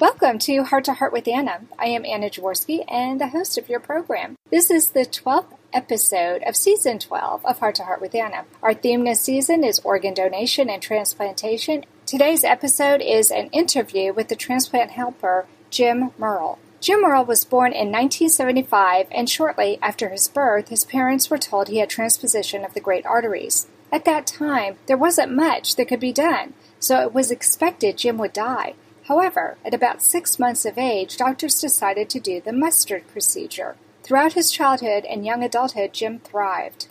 Welcome to Heart to Heart with Anna. I am Anna Jaworski and the host of your program. This is the 12th episode of Season 12 of Heart to Heart with Anna. Our theme this season is organ donation and transplantation. Today's episode is an interview with the transplant helper, Jim Merle. Jim Merle was born in 1975, and shortly after his birth, his parents were told he had transposition of the great arteries. At that time, there wasn't much that could be done, so it was expected Jim would die. However, at about 6 months of age, doctors decided to do the mustard procedure. Throughout his childhood and young adulthood, Jim thrived.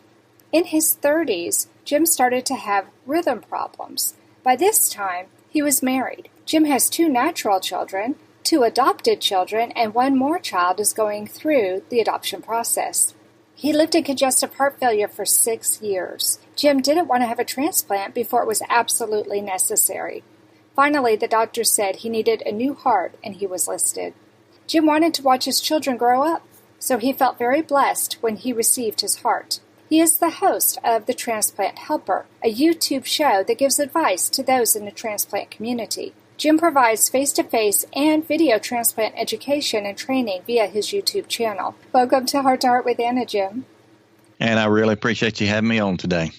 In his 30s, Jim started to have rhythm problems. By this time, he was married. Jim has 2 natural children, 2 adopted children, and 1 more child is going through the adoption process. He lived in congestive heart failure for 6 years. Jim didn't want to have a transplant before it was absolutely necessary. Finally, the doctor said he needed a new heart, and he was listed. Jim wanted to watch his children grow up, so he felt very blessed when he received his heart. He is the host of the Transplant-Helper, a YouTube show that gives advice to those in the transplant community. Jim provides face-to-face and video transplant education and training via his YouTube channel. Welcome to Heart with Anna, Jim. And I really appreciate you having me on today.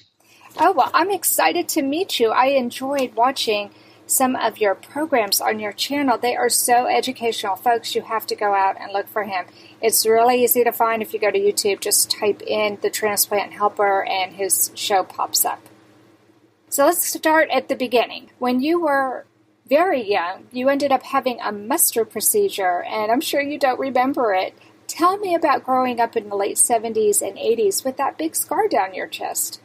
Oh, well, I'm excited to meet you. I enjoyed watching some of your programs on your channel. They are so educational. Folks, you have to go out and look for him. It's really easy to find if you go to YouTube. Just type in the Transplant Helper and his show pops up. So let's start at the beginning. When you were very young, you ended up having a mustard procedure, and I'm sure you don't remember it. Tell me about growing up in the late 70s and 80s with that big scar down your chest.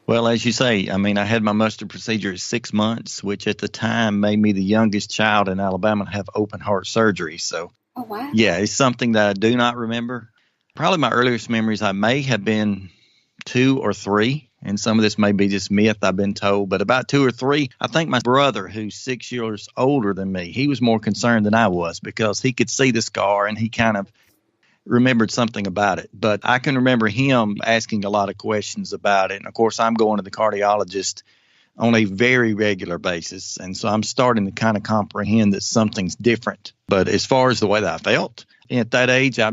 Well, as you say, I had my mustard procedure at 6 months, which at the time made me the youngest child in Alabama to have open heart surgery. So, oh, wow. Yeah, it's something that I do not remember. Probably my earliest memories, I may have been 2 or 3, and some of this may be just myth I've been told, but about 2 or 3, I think my brother, who's 6 years older than me, he was more concerned than I was because he could see the scar and he kind of remembered something about it. But I can remember him asking a lot of questions about it. And of course, I'm going to the cardiologist on a very regular basis. And so I'm starting to kind of comprehend that something's different. But as far as the way that I felt, at that age, I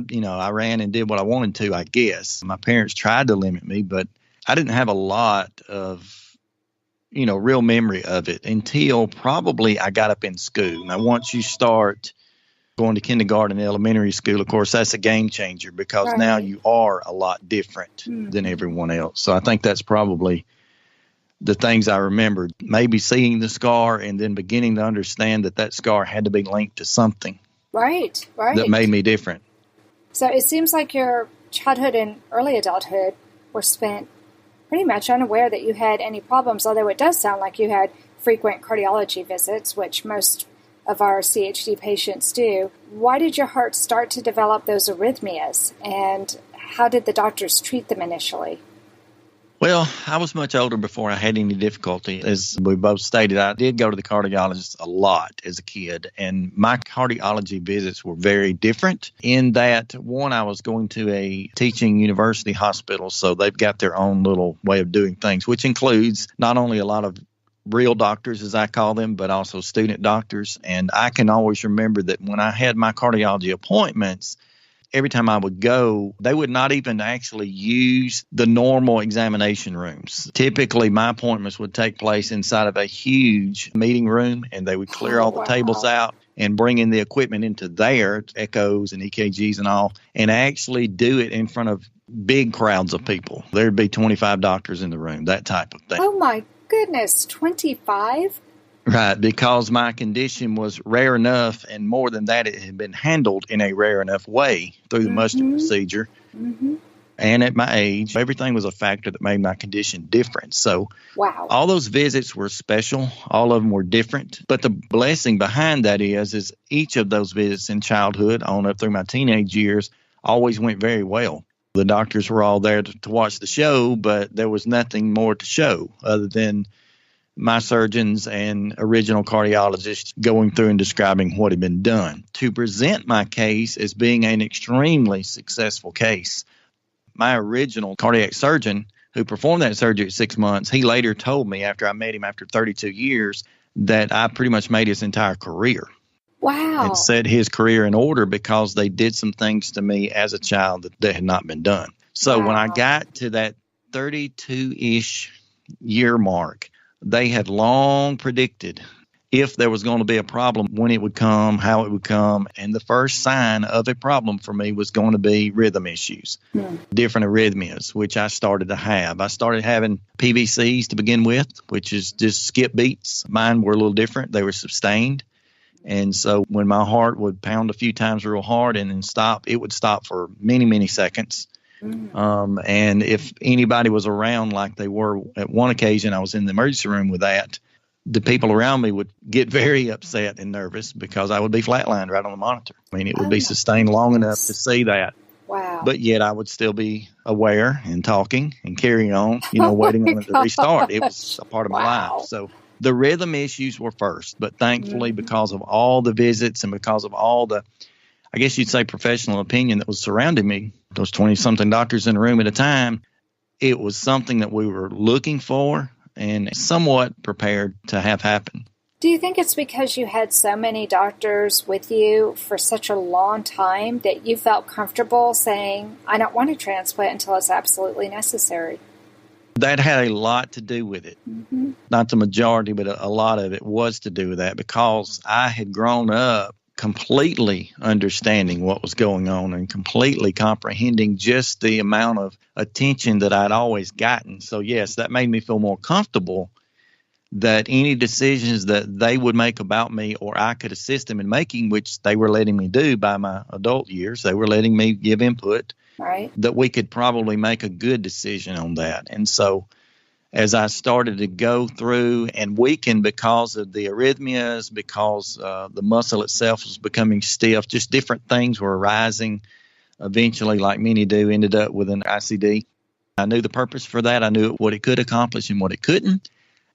ran and did what I wanted to, I guess. My parents tried to limit me, but I didn't have a lot of, real memory of it until probably I got up in school. Now, once you start going to kindergarten and elementary school, of course, that's a game changer because right. Now you are a lot different than everyone else. So I think that's probably the things I remembered, maybe seeing the scar and then beginning to understand that scar had to be linked to something right that made me different. So it seems like your childhood and early adulthood were spent pretty much unaware that you had any problems, although it does sound like you had frequent cardiology visits, which most of our CHD patients do. Why did your heart start to develop those arrhythmias, and how did the doctors treat them initially? Well, I was much older before I had any difficulty. As we both stated, I did go to the cardiologist a lot as a kid, and my cardiology visits were very different in that, one, I was going to a teaching university hospital, so they've got their own little way of doing things, which includes not only a lot of real doctors, as I call them, but also student doctors. And I can always remember that when I had my cardiology appointments, every time I would go, they would not even actually use the normal examination rooms. Typically, my appointments would take place inside of a huge meeting room, and they would clear all the tables out and bring in the equipment into there, echoes and EKGs and all, and actually do it in front of big crowds of people. There'd be 25 doctors in the room, that type of thing. Oh, my goodness, 25? Right, because my condition was rare enough, and more than that, it had been handled in a rare enough way through the mustard procedure. And at my age, everything was a factor that made my condition different. So all those visits were special. All of them were different. But the blessing behind that is each of those visits in childhood on up through my teenage years always went very well. The doctors were all there to watch the show, but there was nothing more to show other than my surgeons and original cardiologists going through and describing what had been done to present my case as being an extremely successful case. My original cardiac surgeon who performed that surgery at 6 months, he later told me after I met him after 32 years that I pretty much made his entire career. Wow. and set his career in order because they did some things to me as a child that had not been done. So when I got to that 32-ish year mark, they had long predicted if there was going to be a problem, when it would come, how it would come. And the first sign of a problem for me was going to be rhythm issues, different arrhythmias, which I started to have. I started having PVCs to begin with, which is just skip beats. Mine were a little different. They were sustained. And so when my heart would pound a few times real hard and then stop, it would stop for many, many seconds. And if anybody was around like they were at one occasion, I was in the emergency room with that, the people around me would get very upset and nervous because I would be flatlined right on the monitor. I mean, it would be sustained long enough to see that. Wow. But yet I would still be aware and talking and carrying on, waiting on it to restart. It was a part of my life. So the rhythm issues were first, but thankfully because of all the visits and because of all the, I guess you'd say, professional opinion that was surrounding me, those 20-something doctors in the room at a time, it was something that we were looking for and somewhat prepared to have happen. Do you think it's because you had so many doctors with you for such a long time that you felt comfortable saying, I don't want a transplant until it's absolutely necessary? That had a lot to do with it. Not the majority, but a lot of it was to do with that because I had grown up completely understanding what was going on and completely comprehending just the amount of attention that I'd always gotten. So, yes, that made me feel more comfortable that any decisions that they would make about me or I could assist them in making, which they were letting me do by my adult years, they were letting me give input, that we could probably make a good decision on that. And so as I started to go through and weaken because of the arrhythmias, because the muscle itself was becoming stiff, just different things were arising. Eventually, like many do, ended up with an ICD. I knew the purpose for that. I knew what it could accomplish and what it couldn't.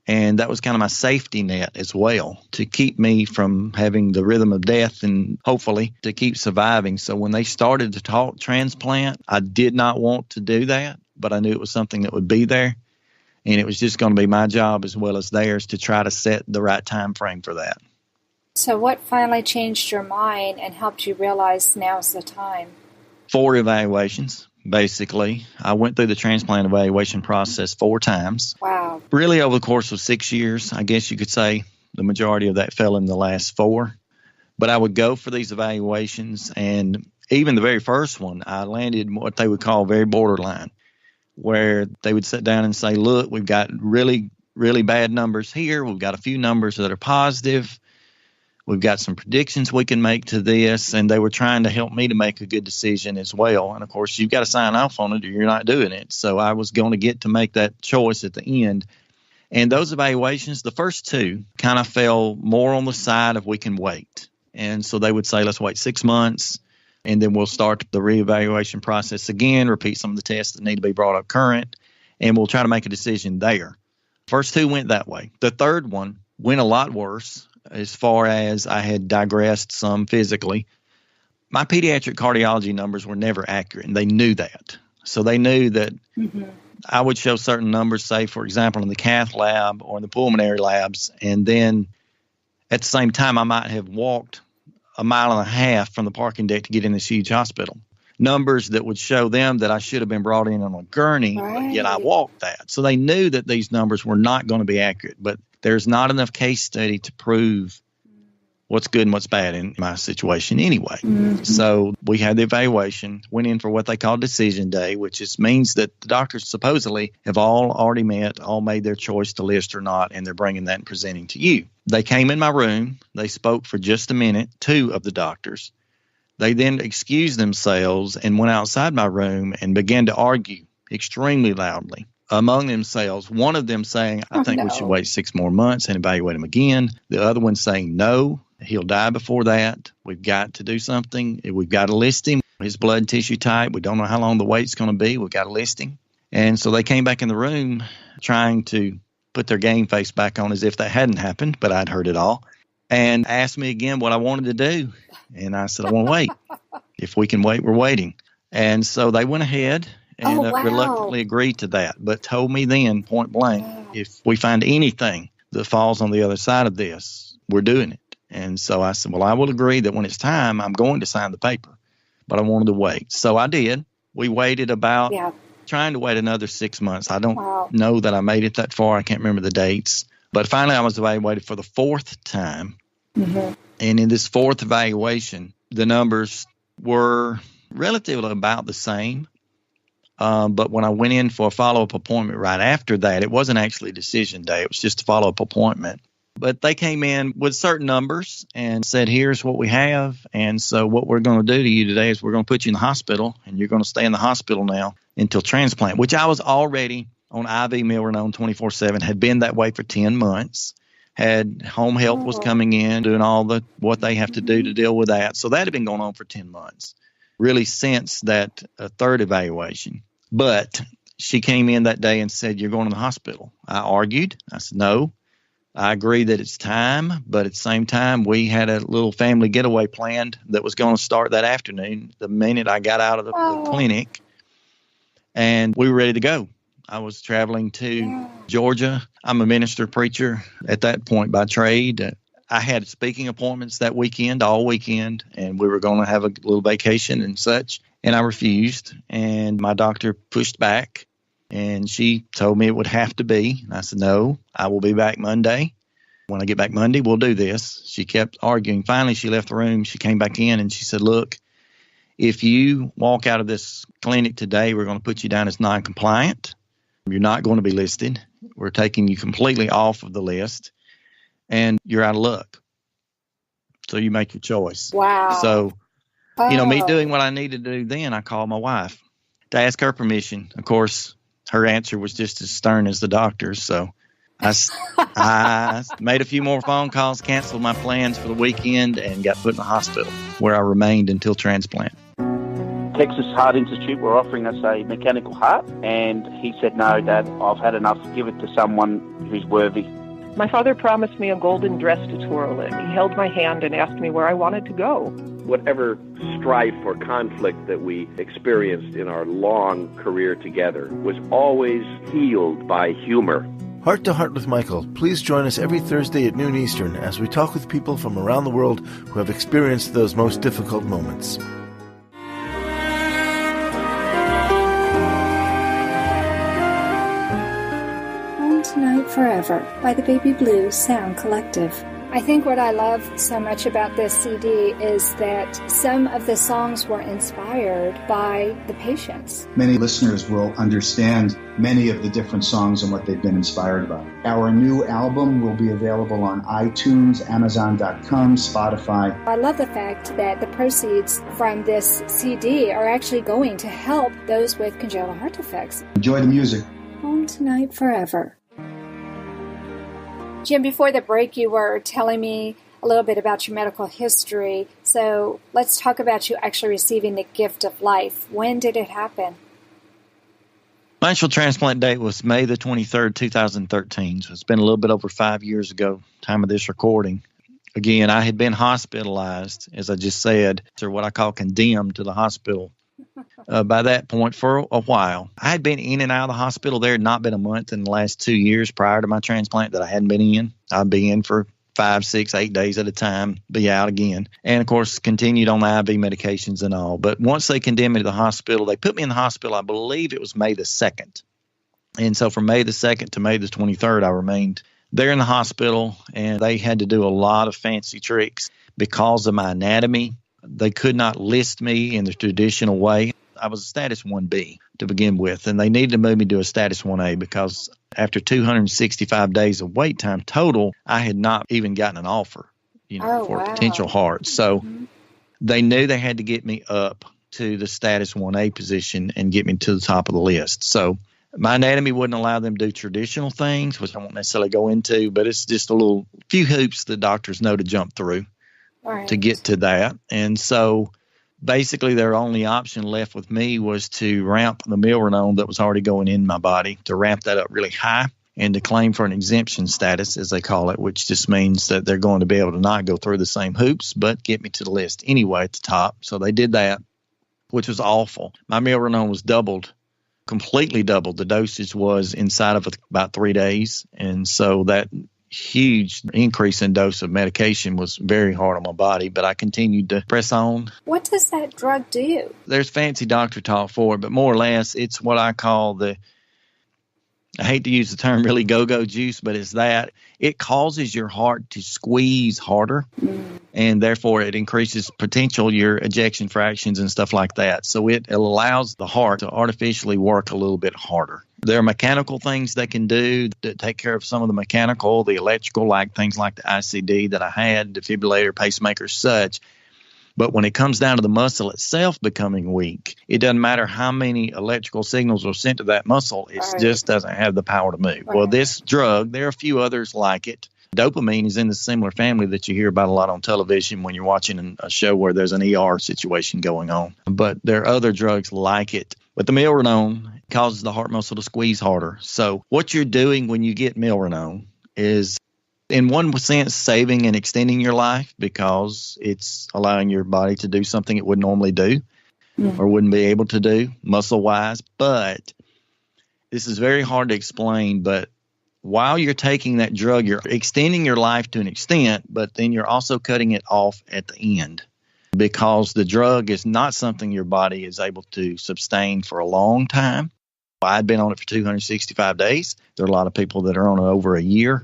And that was kind of my safety net as well to keep me from having the rhythm of death and hopefully to keep surviving. So when they started to talk transplant, I did not want to do that, but I knew it was something that would be there. And it was just going to be my job as well as theirs to try to set the right time frame for that. So what finally changed your mind and helped you realize now's the time? 4 evaluations, basically. I went through the transplant evaluation process 4 times. Wow. Really over the course of 6 years. I guess you could say the majority of that fell in the last 4. But I would go for these evaluations, and even the very first one, I landed what they would call very borderline, where they would sit down and say, look, we've got really, really bad numbers here. We've got a few numbers that are positive. We've got some predictions we can make to this. And they were trying to help me to make a good decision as well. And, of course, you've got to sign off on it or you're not doing it. So I was going to get to make that choice at the end. And those evaluations, the first 2, kind of fell more on the side of we can wait. And so they would say, let's wait 6 months. And then we'll start the reevaluation process again, repeat some of the tests that need to be brought up current, and we'll try to make a decision there. First 2 went that way. The third one went a lot worse as far as I had digressed some physically. My pediatric cardiology numbers were never accurate, and they knew that. So they knew that I would show certain numbers, say, for example, in the cath lab or in the pulmonary labs, and then at the same time I might have walked 1.5 miles from the parking deck to get in this huge hospital. Numbers that would show them that I should have been brought in on a gurney, but yet I walked that. So they knew that these numbers were not going to be accurate, but there's not enough case study to prove what's good and what's bad in my situation anyway. So we had the evaluation, went in for what they call decision day, which just means that the doctors supposedly have all already met, all made their choice to list or not, and they're bringing that and presenting to you. They came in my room. They spoke for just a minute, 2 of the doctors. They then excused themselves and went outside my room and began to argue extremely loudly among themselves. One of them saying, I think we should wait 6 more months and evaluate him again. The other one saying, no, he'll die before that. We've got to do something. We've got to list him. His blood and tissue type. We don't know how long the wait's going to be. We've got to list him. And so they came back in the room trying to put their game face back on as if that hadn't happened, but I'd heard it all, and asked me again what I wanted to do. And I said, I want to wait. If we can wait, we're waiting. And so they went ahead and reluctantly agreed to that, but told me then, point blank, if we find anything that falls on the other side of this, we're doing it. And so I said, well, I will agree that when it's time, I'm going to sign the paper, but I wanted to wait. So I did. We waited trying to wait another 6 months. I don't know that I made it that far. I can't remember the dates. But finally, I was evaluated for the fourth time. Mm-hmm. And in this fourth evaluation, the numbers were relatively about the same. But when I went in for a follow-up appointment right after that, it wasn't actually a decision day. It was just a follow-up appointment. But they came in with certain numbers and said, here's what we have. And so what we're going to do to you today is we're going to put you in the hospital, and you're going to stay in the hospital now until transplant, which I was already on IV milrinone 24/7, had been that way for 10 months, had home health was coming in, doing all what they have to do to deal with that. So that had been going on for 10 months, really since that third evaluation. But she came in that day and said, you're going to the hospital. I argued. I said, no. I agree that it's time, but at the same time, we had a little family getaway planned that was going to start that afternoon the minute I got out of the clinic, and we were ready to go. I was traveling to Georgia. I'm a minister preacher at that point by trade. I had speaking appointments that weekend, all weekend, and we were going to have a little vacation and such, and I refused, and my doctor pushed back. And she told me it would have to be. I said, no, I will be back Monday. When I get back Monday, we'll do this. She kept arguing. Finally, she left the room. She came back in and she said, look, if you walk out of this clinic today, we're going to put you down as non-compliant. You're not going to be listed. We're taking you completely off of the list, and you're out of luck. So you make your choice. Wow. So, me doing what I needed to do then, I called my wife to ask her permission. Of course, her answer was just as stern as the doctor's. So I made a few more phone calls, canceled my plans for the weekend, and got put in the hospital, where I remained until transplant. Texas Heart Institute were offering us a mechanical heart, and he said, no, Dad, I've had enough. Give it to someone who's worthy. My father promised me a golden dress to twirl in. He held my hand and asked me where I wanted to go. Whatever strife or conflict that we experienced in our long career together was always healed by humor. Heart to Heart with Michael. Please join us every Thursday at noon Eastern as we talk with people from around the world who have experienced those most difficult moments. Tonight Forever by the Baby Blue Sound Collective. I think what I love so much about this CD is that some of the songs were inspired by the patients. Many listeners will understand many of the different songs and what they've been inspired by. Our new album will be available on iTunes, Amazon.com, Spotify. I love the fact that the proceeds from this CD are actually going to help those with congenital heart defects. Enjoy the music. Home Tonight Forever. Jim, before the break, you were telling me a little bit about your medical history. So let's talk about you actually receiving the gift of life. When did it happen? My initial transplant date was May the 23rd, 2013. So it's been a little bit over 5 years ago, time of this recording. Again, I had been hospitalized, as I just said, or what I call condemned to the hospital. By that point for a while. I had been in and out of the hospital. There had not been a month in the last 2 years prior to my transplant that I hadn't been in. I'd be in for 5, 6, 8 days at a time, be out again. And, of course, continued on the IV medications and all. But once they condemned me to the hospital, they put me in the hospital, I believe it was May the 2nd. And so from May the 2nd to May the 23rd, I remained there in the hospital, and they had to do a lot of fancy tricks because of my anatomy. They could not list me in the traditional way. I was a status 1B to begin with, and they needed to move me to a status 1A because after 265 days of wait time total, I had not even gotten an offer, for a potential heart. So they knew they had to get me up to the status 1A position and get me to the top of the list. So my anatomy wouldn't allow them to do traditional things, which I won't necessarily go into, but it's just a few hoops the doctors know to jump through. Right. To get to that. And so basically their only option left with me was to ramp the milrinone that was already going in my body, to ramp that up really high and to claim for an exemption status, as they call it, which just means that they're going to be able to not go through the same hoops, but get me to the list anyway at the top. So they did that, which was awful. My milrinone was doubled, completely doubled. The dosage was inside of about 3 days. And so that huge increase in dose of medication was very hard on my body, but I continued to press on. What does that drug do? There's fancy doctor talk for it, but more or less it's what I call I hate to use the term really go-go juice, but it's that. It causes your heart to squeeze harder, and therefore it increases potential your ejection fractions and stuff like that. So it allows the heart to artificially work a little bit harder. There are mechanical things they can do that take care of some of the mechanical, the electrical, like things like the ICD that I had, defibrillator, pacemaker, such. But when it comes down to the muscle itself becoming weak, it doesn't matter how many electrical signals are sent to that muscle. It just doesn't have the power to move. Well, this drug, there are a few others like it. Dopamine is in the similar family that you hear about a lot on television when you're watching a show where there's an ER situation going on. But there are other drugs like it. But the milrinone causes the heart muscle to squeeze harder. So what you're doing when you get milrinone is, in one sense, saving and extending your life because it's allowing your body to do something it would normally do or wouldn't be able to do muscle-wise. But this is very hard to explain, but while you're taking that drug, you're extending your life to an extent, but then you're also cutting it off at the end because the drug is not something your body is able to sustain for a long time. I'd been on it for 265 days. There are a lot of people that are on it over a year,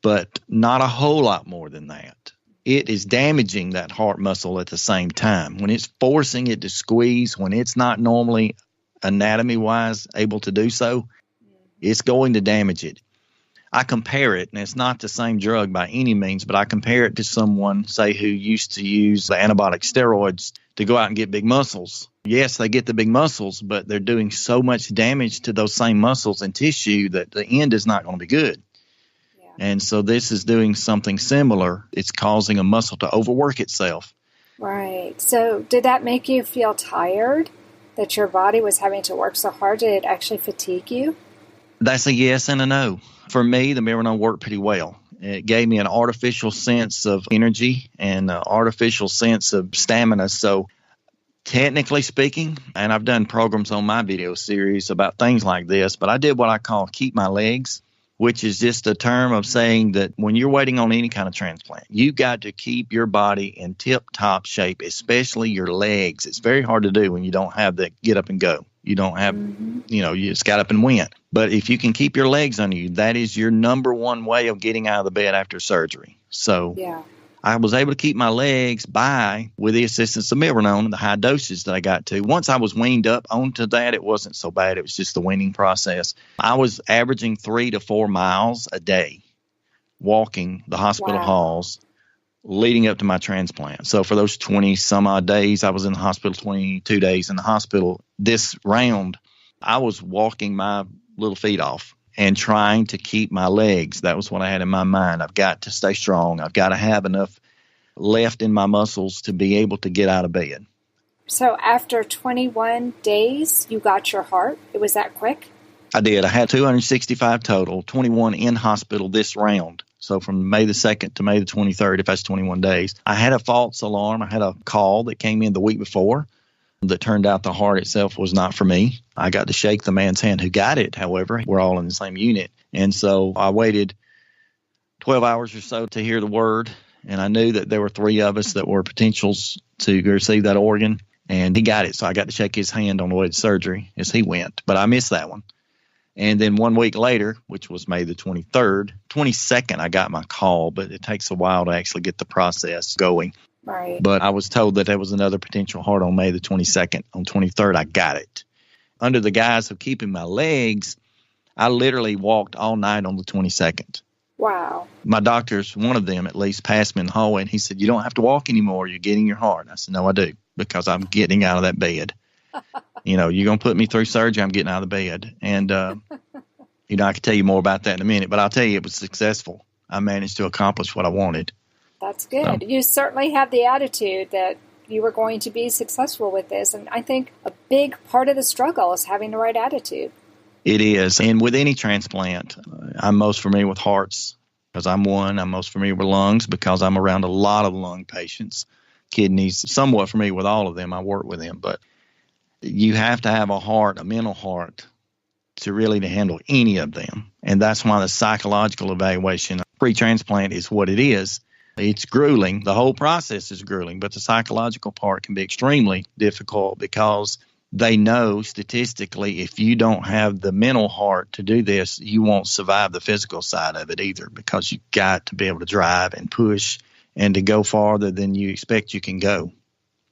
but not a whole lot more than that. It is damaging that heart muscle at the same time. When it's forcing it to squeeze, when it's not normally anatomy-wise able to do so, it's going to damage it. I compare it, and it's not the same drug by any means, but I compare it to someone, say, who used to use the anabolic steroids to go out and get big muscles. Yes, they get the big muscles, but they're doing so much damage to those same muscles and tissue that the end is not going to be good. Yeah. And so this is doing something similar. It's causing a muscle to overwork itself. Right. So did that make you feel tired, that your body was having to work so hard? Did it actually fatigue you? That's a yes and a no. For me, the milrinone worked pretty well. It gave me an artificial sense of energy and an artificial sense of stamina. So technically speaking, and I've done programs on my video series about things like this, but I did what I call keep my legs, which is just a term of saying that when you're waiting on any kind of transplant, you've got to keep your body in tip-top shape, especially your legs. It's very hard to do when you don't have the get up and go. You don't have, you just got up and went. But if you can keep your legs under you, that is your number one way of getting out of the bed after surgery. So I was able to keep my legs by with the assistance of milrinone, the high doses that I got to. Once I was weaned up onto that, it wasn't so bad. It was just the weaning process. I was averaging 3 to 4 miles a day walking the hospital halls leading up to my transplant. So for those 20 some odd days, I was in the hospital, 22 days in the hospital. This round, I was walking my little feet off and trying to keep my legs. That was what I had in my mind. I've got to stay strong. I've got to have enough left in my muscles to be able to get out of bed. So after 21 days, you got your heart? It was that quick? I did. I had 265 total, 21 in hospital this round. So from May the 2nd to May the 23rd, if that's 21 days, I had a false alarm. I had a call that came in the week before that turned out the heart itself was not for me. I got to shake the man's hand who got it, however. We're all in the same unit. And so I waited 12 hours or so to hear the word, and I knew that there were 3 of us that were potentials to receive that organ, and he got it. So I got to shake his hand on the way to surgery as he went, but I missed that one. And then 1 week later, which was May the 23rd, 22nd, I got my call, but it takes a while to actually get the process going. Right. But I was told that there was another potential heart on May the 22nd. On 23rd, I got it. Under the guise of keeping my legs, I literally walked all night on the 22nd. Wow. My doctors, one of them at least, passed me in the hallway, and he said, "You don't have to walk anymore. You're getting your heart." I said, "No, I do, because I'm getting out of that bed." You're going to put me through surgery, I'm getting out of the bed. And, I can tell you more about that in a minute, but I'll tell you it was successful. I managed to accomplish what I wanted. That's good. You certainly have the attitude that you were going to be successful with this. And I think a big part of the struggle is having the right attitude. It is. And with any transplant, I'm most familiar with hearts because I'm one. I'm most familiar with lungs because I'm around a lot of lung patients, kidneys, somewhat familiar with all of them. I work with them. But you have to have a heart, a mental heart, to really to handle any of them. And that's why the psychological evaluation, pre-transplant is what it is. It's grueling. The whole process is grueling, but the psychological part can be extremely difficult because they know statistically if you don't have the mental heart to do this, you won't survive the physical side of it either, because you've got to be able to drive and push and to go farther than you expect you can go.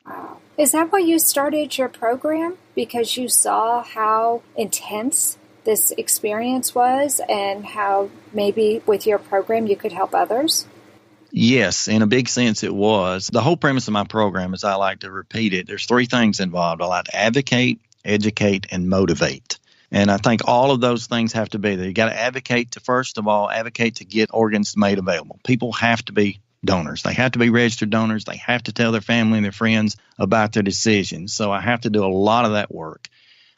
Wow. Is that why you started your program? Because you saw how intense this experience was and how maybe with your program you could help others? Yes, in a big sense it was. The whole premise of my program, as I like to repeat it, there's three things involved. I like to advocate, educate, and motivate. And I think all of those things have to be there. You got to advocate to, first of all, advocate to get organs made available. People have to be donors. They have to be registered donors. They have to tell their family and their friends about their decisions. So I have to do a lot of that work.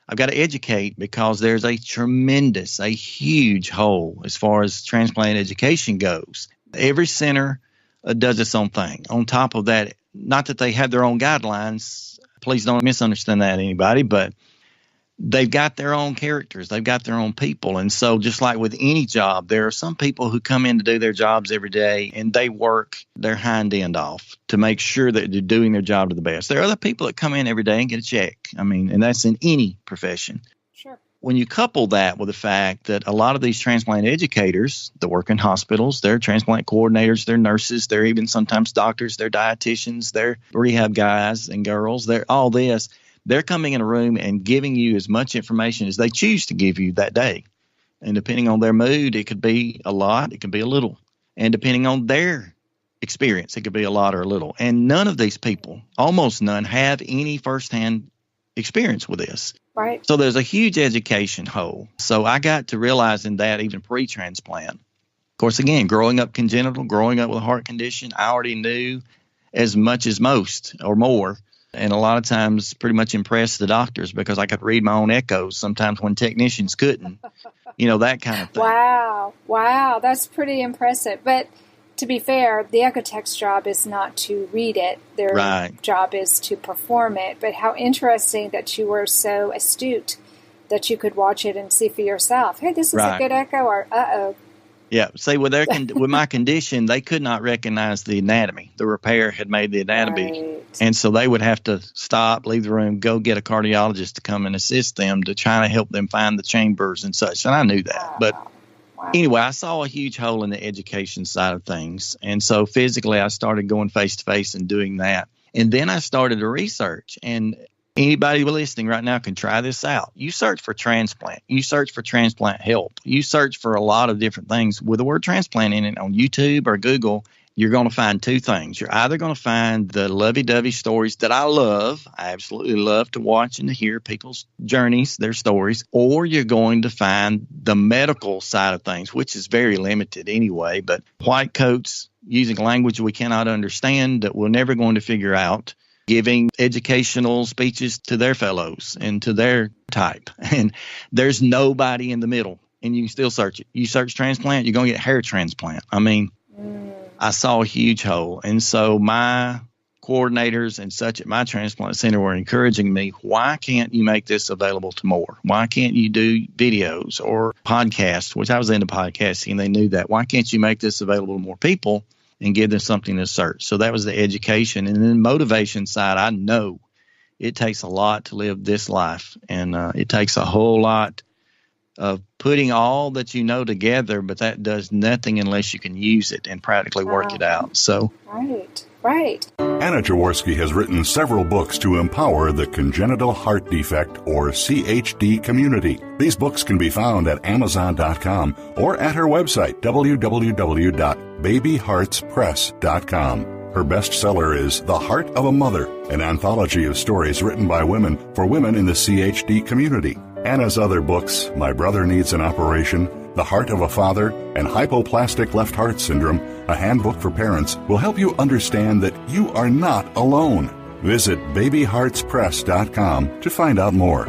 I've got to educate because there's a huge hole as far as transplant education goes. Every center does its own thing. On top of that, not that they have their own guidelines, please don't misunderstand that, anybody, but they've got their own characters. They've got their own people. And so just like with any job, there are some people who come in to do their jobs every day and they work their hind end off to make sure that they're doing their job to the best. There are other people that come in every day and get a check. And that's in any profession. Sure. When you couple that with the fact that a lot of these transplant educators that work in hospitals, they're transplant coordinators, they're nurses, they're even sometimes doctors, they're dietitians, they're rehab guys and girls, they're all this. They're coming in a room and giving you as much information as they choose to give you that day. And depending on their mood, it could be a lot, it could be a little. And depending on their experience, it could be a lot or a little. And none of these people, almost none, have any firsthand experience with this. Right. So there's a huge education hole. So I got to realizing that even pre-transplant. Of course, again, growing up congenital, growing up with a heart condition, I already knew as much as most or more. And a lot of times pretty much impressed the doctors because I could read my own echoes sometimes when technicians couldn't, that kind of thing. Wow. That's pretty impressive. But to be fair, the echo tech's job is not to read it. Their job is to perform it. But how interesting that you were so astute that you could watch it and see for yourself. Hey, this is a good echo, or uh-oh. Yeah. See, with my condition, they could not recognize the anatomy. The repair had made the anatomy. Right. And so they would have to stop, leave the room, go get a cardiologist to come and assist them to try to help them find the chambers and such. And I knew that. Wow. But anyway, I saw a huge hole in the education side of things. And so physically, I started going face-to-face and doing that. And then I started to research. And anybody listening right now can try this out. You search for transplant. You search for transplant help. You search for a lot of different things with the word transplant in it on YouTube or Google. You're going to find two things. You're either going to find the lovey-dovey stories that I love. I absolutely love to watch and to hear people's journeys, their stories, or you're going to find the medical side of things, which is very limited anyway, but white coats using language we cannot understand that we're never going to figure out, giving educational speeches to their fellows and to their type. And there's nobody in the middle, and you can still search it. You search transplant, you're going to get hair transplant. I saw a huge hole. And so my coordinators and such at my transplant center were encouraging me, why can't you make this available to more? Why can't you do videos or podcasts, which I was into podcasting, and they knew that. Why can't you make this available to more people and give them something to search? So that was the education. And then the motivation side, I know it takes a lot to live this life. And it takes a whole lot of putting all that you know together, but that does nothing unless you can use it and practically work it out. So, Right. Anna Jaworski has written several books to empower the congenital heart defect, or CHD, community. These books can be found at Amazon.com or at her website, www.babyheartspress.com. Her bestseller is The Heart of a Mother, an anthology of stories written by women for women in the CHD community. Anna's other books, My Brother Needs an Operation, The Heart of a Father, and Hypoplastic Left Heart Syndrome, a handbook for parents, will help you understand that you are not alone. Visit babyheartspress.com to find out more.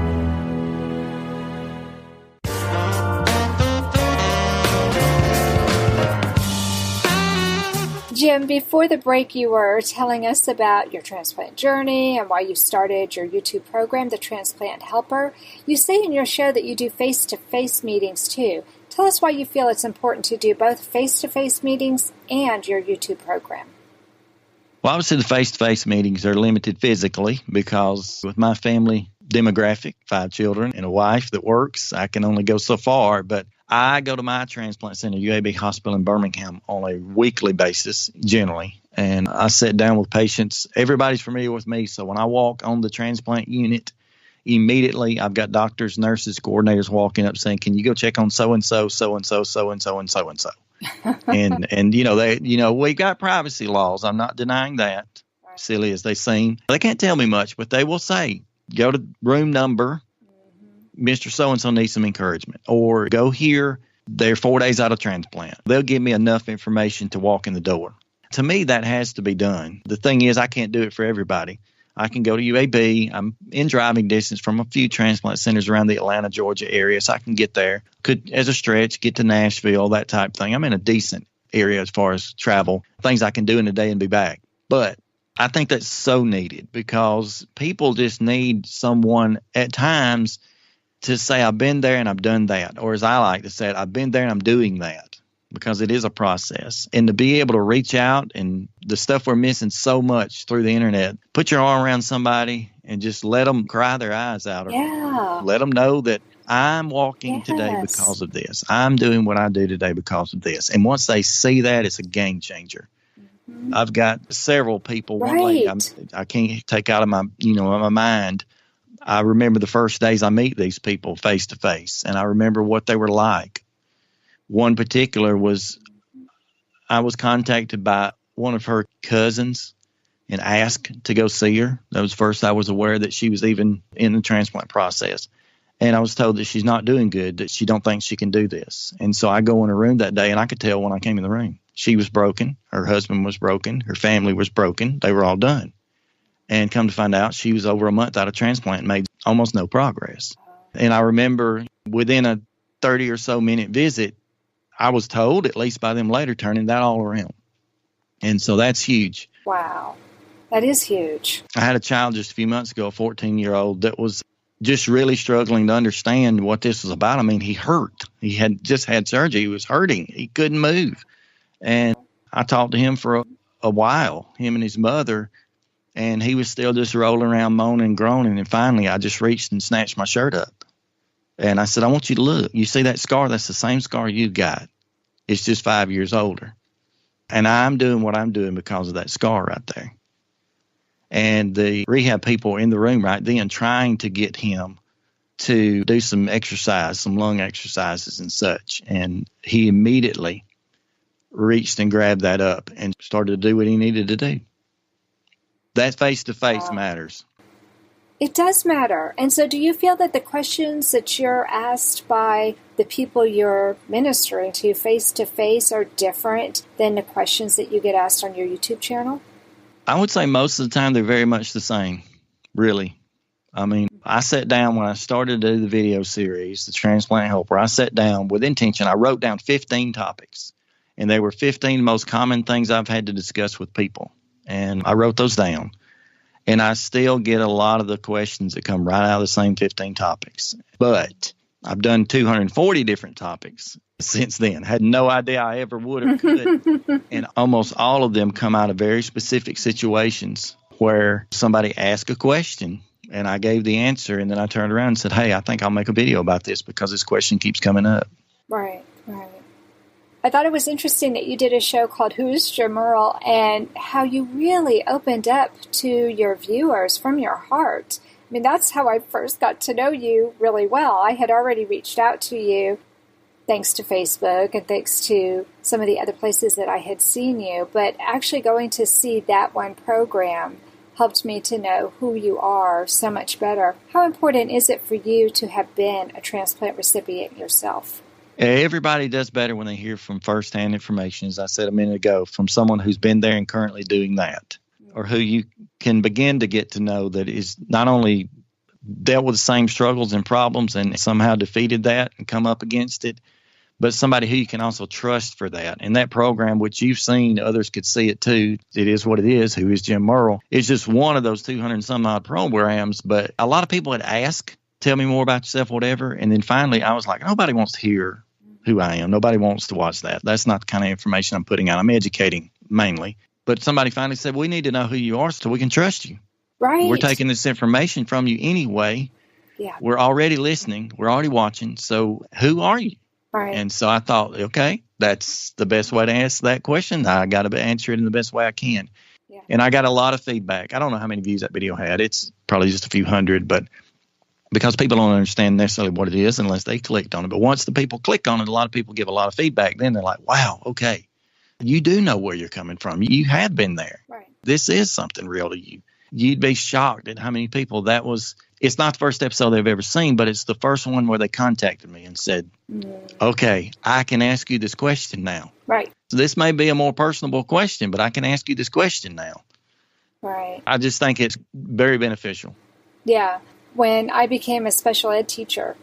Jim, before the break, you were telling us about your transplant journey and why you started your YouTube program, The Transplant-Helper. You say in your show that you do face-to-face meetings, too. Tell us why you feel it's important to do both face-to-face meetings and your YouTube program. Well, obviously the face-to-face meetings are limited physically because with my family demographic, 5 children and a wife that works, I can only go so far. But I go to my transplant center, UAB Hospital in Birmingham, on a weekly basis generally. And I sit down with patients. Everybody's familiar with me. So when I walk on the transplant unit, immediately I've got doctors, nurses, coordinators walking up saying, can you go check on so-and-so, so-and-so, so-and-so, and so-and-so. and we've got privacy laws. I'm not denying that, silly as they seem. They can't tell me much, but they will say, go to room number, Mr. So-and-so needs some encouragement, or go here, they're 4 days out of transplant. They'll give me enough information to walk in the door. To me, that has to be done. The thing is, I can't do it for everybody. I can go to UAB. I'm in driving distance from a few transplant centers around the Atlanta, Georgia area, so I can get there. Could, as a stretch, get to Nashville, that type thing. I'm in a decent area as far as travel, things I can do in a day and be back. But I think that's so needed because people just need someone at times to say, I've been there and I've done that. Or as I like to say it, I've been there and I'm doing that, because it is a process. And to be able to reach out, and the stuff we're missing so much through the internet, put your arm around somebody and just let them cry their eyes out. Or let them know that I'm walking today because of this. I'm doing what I do today because of this. And once they see that, it's a game changer. I've got several people. One lady I can't take out of my mind. I remember the first days I meet these people face to face, and I remember what they were like. One particular was, I was contacted by one of her cousins and asked to go see her. That was first I was aware that she was even in the transplant process. And I was told that she's not doing good, that she don't think she can do this. And so I go in her room that day, and I could tell when I came in the room. She was broken. Her husband was broken. Her family was broken. They were all done. And come to find out, she was over a month out of transplant and made almost no progress. And I remember within a 30 or so minute visit, I was told, at least by them later, turning that all around. And so that's huge. Wow. That is huge. I had a child just a few months ago, a 14-year-old, that was just really struggling to understand what this was about. I mean, he hurt. He had just had surgery. He was hurting. He couldn't move. And I talked to him for a while, him and his mother, and he was still just rolling around, moaning and groaning. And finally, I just reached and snatched my shirt up. And I said, I want you to look. You see that scar? That's the same scar you got. It's just 5 years older. And I'm doing what I'm doing because of that scar right there. And the rehab people were in the room right then trying to get him to do some exercise, some lung exercises and such. And he immediately reached and grabbed that up and started to do what he needed to do. That face-to-face matters. It does matter. And so do you feel that the questions that you're asked by the people you're ministering to face-to-face are different than the questions that you get asked on your YouTube channel? I would say most of the time they're very much the same, really. I mean, I sat down when I started to do the video series, the Transplant Helper, I sat down with intention. I wrote down 15 topics, and they were 15 most common things I've had to discuss with people. And I wrote those down. And I still get a lot of the questions that come right out of the same 15 topics. But I've done 240 different topics since then. Had no idea I ever would or could. And almost all of them come out of very specific situations where somebody asked a question and I gave the answer, and then I turned around and said, hey, I think I'll make a video about this because this question keeps coming up. Right. I thought it was interesting that you did a show called Is Jim Merle, and how you really opened up to your viewers from your heart. I mean, that's how I first got to know you really well. I had already reached out to you thanks to Facebook and thanks to some of the other places that I had seen you, but actually going to see that one program helped me to know who you are so much better. How important is it for you to have been a transplant recipient yourself? Everybody does better when they hear from firsthand information, as I said a minute ago, from someone who's been there and currently doing that, or who you can begin to get to know that is not only dealt with the same struggles and problems and somehow defeated that and come up against it, but somebody who you can also trust for that. And that program, which you've seen, others could see it too, It Is What It Is, Who Is Jim Merle, is just one of those 200 and some odd programs. But a lot of people had asked, tell me more about yourself, whatever. And then finally I was like, nobody wants to hear who I am. Nobody wants to watch that. That's not the kind of information I'm putting out. I'm educating mainly. But somebody finally said, we need to know who you are so we can trust you. Right. We're taking this information from you anyway. Yeah. We're already listening. We're already watching. So who are you? Right. And so I thought, okay, that's the best way to ask that question. I got to answer it in the best way I can. Yeah. And I got a lot of feedback. I don't know how many views that video had. It's probably just a few hundred, but because people don't understand necessarily what it is unless they clicked on it. But once the people click on it, a lot of people give a lot of feedback. Then they're like, wow, okay, you do know where you're coming from. You have been there. Right. This is something real to you. You'd be shocked at how many people that was. It's not the first episode they've ever seen, but it's the first one where they contacted me and said, okay, I can ask you this question now. Right. So this may be a more personable question, but I can ask you this question now. Right. I just think it's very beneficial. Yeah. When I became a special ed teacher,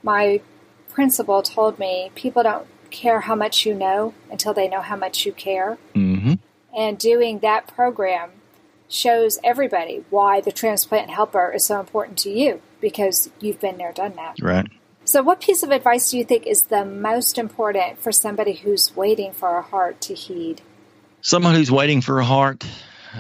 my principal told me people don't care how much you know until they know how much you care. Mm-hmm. And doing that program shows everybody why the transplant helper is so important to you, because you've been there, done that. Right. So what piece of advice do you think is the most important for somebody who's waiting for a heart to heed? Someone who's waiting for a heart,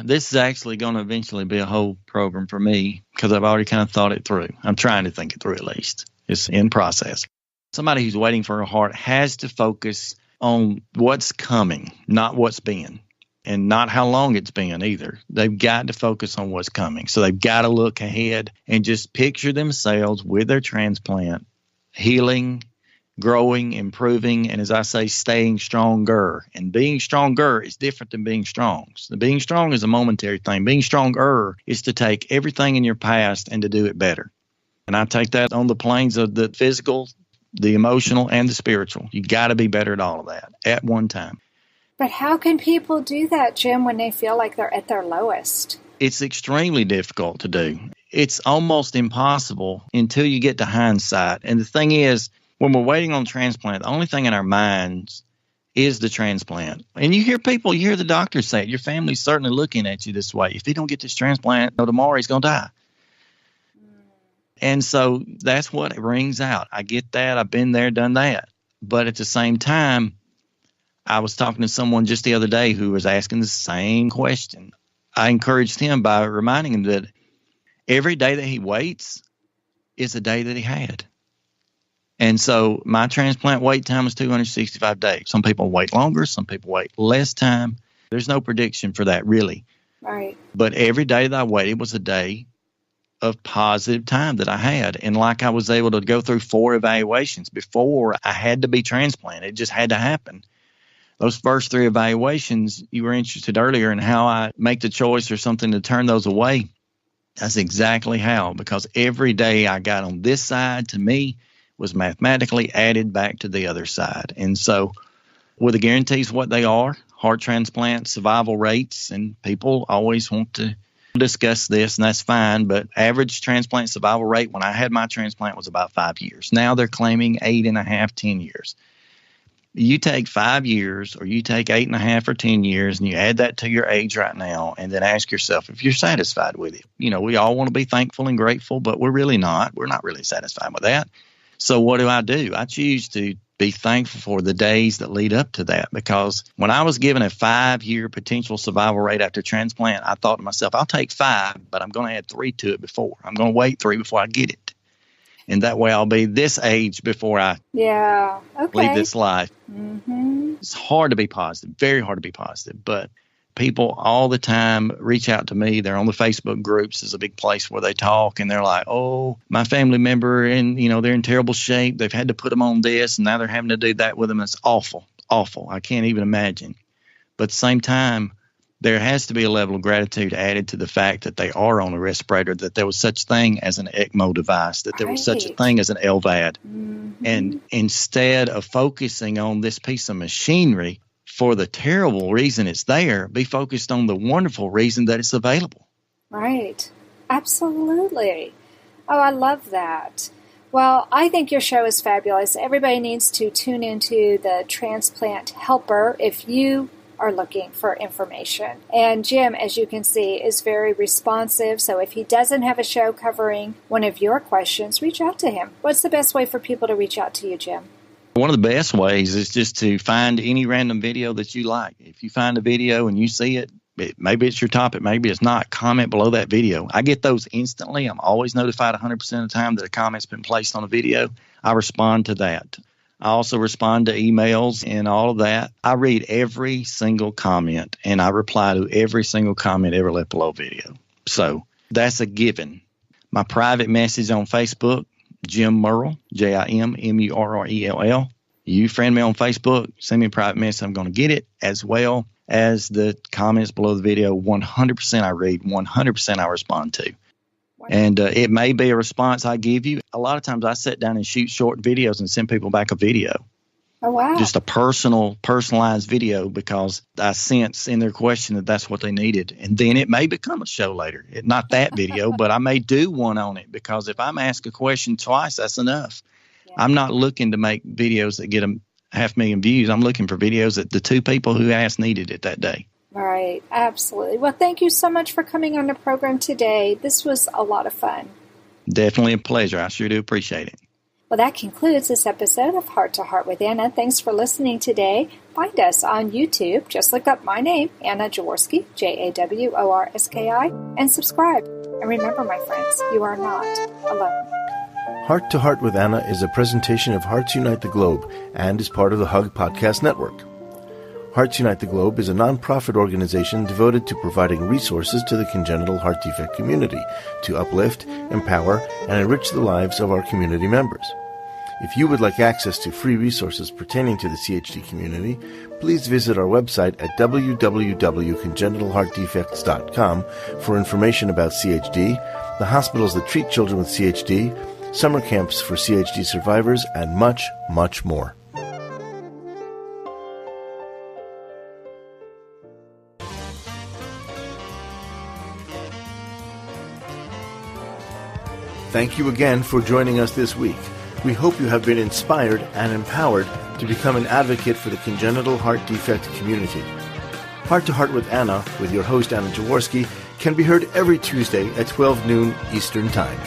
this is actually going to eventually be a whole program for me because I've already kind of thought it through. I'm trying to think it through at least. It's in process. Somebody who's waiting for a heart has to focus on what's coming, not what's been. And not how long it's been either. They've got to focus on what's coming. So they've got to look ahead and just picture themselves with their transplant, healing, growing, improving, and as I say, staying stronger. And being stronger is different than being strong. So being strong is a momentary thing. Being stronger is to take everything in your past and to do it better. And I take that on the planes of the physical, the emotional, and the spiritual. You got to be better at all of that at one time. But how can people do that, Jim, when they feel like they're at their lowest? It's extremely difficult to do. It's almost impossible until you get to hindsight. And the thing is, when we're waiting on transplant, the only thing in our minds is the transplant. And you hear the doctors say it. Your family's certainly looking at you this way. If he don't get this transplant, tomorrow he's going to die. And so that's what rings out. I get that. I've been there, done that. But at the same time, I was talking to someone just the other day who was asking the same question. I encouraged him by reminding him that every day that he waits is a day that he had. And so my transplant wait time is 265 days. Some people wait longer. Some people wait less time. There's no prediction for that, really. Right. But every day that I waited was a day of positive time that I had. And like I was able to go through 4 evaluations before I had to be transplanted. It just had to happen. Those first 3 evaluations, you were interested earlier in how I make the choice or something to turn those away. That's exactly how, because every day I got on this side, to me, was mathematically added back to the other side. And so with the guarantees what they are, heart transplant survival rates, and people always want to discuss this, and that's fine, but average transplant survival rate when I had my transplant was about 5 years. Now they're claiming 8.5, 10 years. You take 5 years or you take 8.5 or 10 years and you add that to your age right now and then ask yourself if you're satisfied with it. You know, we all want to be thankful and grateful, but we're really not. We're not really satisfied with that. So what do? I choose to be thankful for the days that lead up to that, because when I was given a 5-year potential survival rate after transplant, I thought to myself, I'll take 5, but I'm going to add 3 to it before. I'm going to wait 3 before I get it. And that way I'll be this age before I leave this life. Mm-hmm. It's hard to be positive, very hard to be positive. But people all the time reach out to me. They're on the Facebook groups. It's a big place where they talk. And they're like, oh, my family member, and, you know, they're in terrible shape. They've had to put them on this, and now they're having to do that with them. It's awful, awful. I can't even imagine. But at the same time, there has to be a level of gratitude added to the fact that they are on a respirator, that there was such thing as an ECMO device, that there was such a thing as an LVAD. Mm-hmm. And instead of focusing on this piece of machinery for the terrible reason it's there, be focused on the wonderful reason that it's available. Right. Absolutely. Oh, I love that. Well, I think your show is fabulous. Everybody needs to tune into the Transplant Helper if you are looking for information. And Jim, as you can see, is very responsive. So if he doesn't have a show covering one of your questions, reach out to him. What's the best way for people to reach out to you, Jim? One of the best ways is just to find any random video that you like. If you find a video and you see it, maybe it's your topic, maybe it's not, comment below that video. I get those instantly. I'm always notified 100% of the time that a comment's been placed on a video. I respond to that. I also respond to emails and all of that. I read every single comment, and I reply to every single comment ever left below video. So that's a given. My private message on Facebook, Jim Merle, JimMurrell. You friend me on Facebook, send me a private message. I'm going to get it, as well as the comments below the video. 100% I read, 100% I respond to. And it may be a response I give you. A lot of times I sit down and shoot short videos and send people back a video. Oh, wow. Just a personalized video, because I sense in their question that that's what they needed. And then it may become a show later. Not that video, but I may do one on it, because if I'm asked a question twice, that's enough. Yeah. I'm not looking to make videos that get 500,000 views. I'm looking for videos that the two people who asked needed it that day. Right, absolutely. Well, thank you so much for coming on the program today. This was a lot of fun. Definitely a pleasure. I sure do appreciate it. Well, that concludes this episode of Heart to Heart with Anna. Thanks for listening today. Find us on YouTube. Just look up my name, Anna Jaworski, Jaworski, and subscribe. And remember, my friends, you are not alone. Heart to Heart with Anna is a presentation of Hearts Unite the Globe and is part of the Hug Podcast Network. Hearts Unite the Globe is a non-profit organization devoted to providing resources to the congenital heart defect community to uplift, empower, and enrich the lives of our community members. If you would like access to free resources pertaining to the CHD community, please visit our website at www.congenital-heart-defects.com for information about CHD, the hospitals that treat children with CHD, summer camps for CHD survivors, and much, much more. Thank you again for joining us this week. We hope you have been inspired and empowered to become an advocate for the congenital heart defect community. Heart to Heart with Anna, with your host Anna Jaworski, can be heard every Tuesday at 12 noon Eastern Time.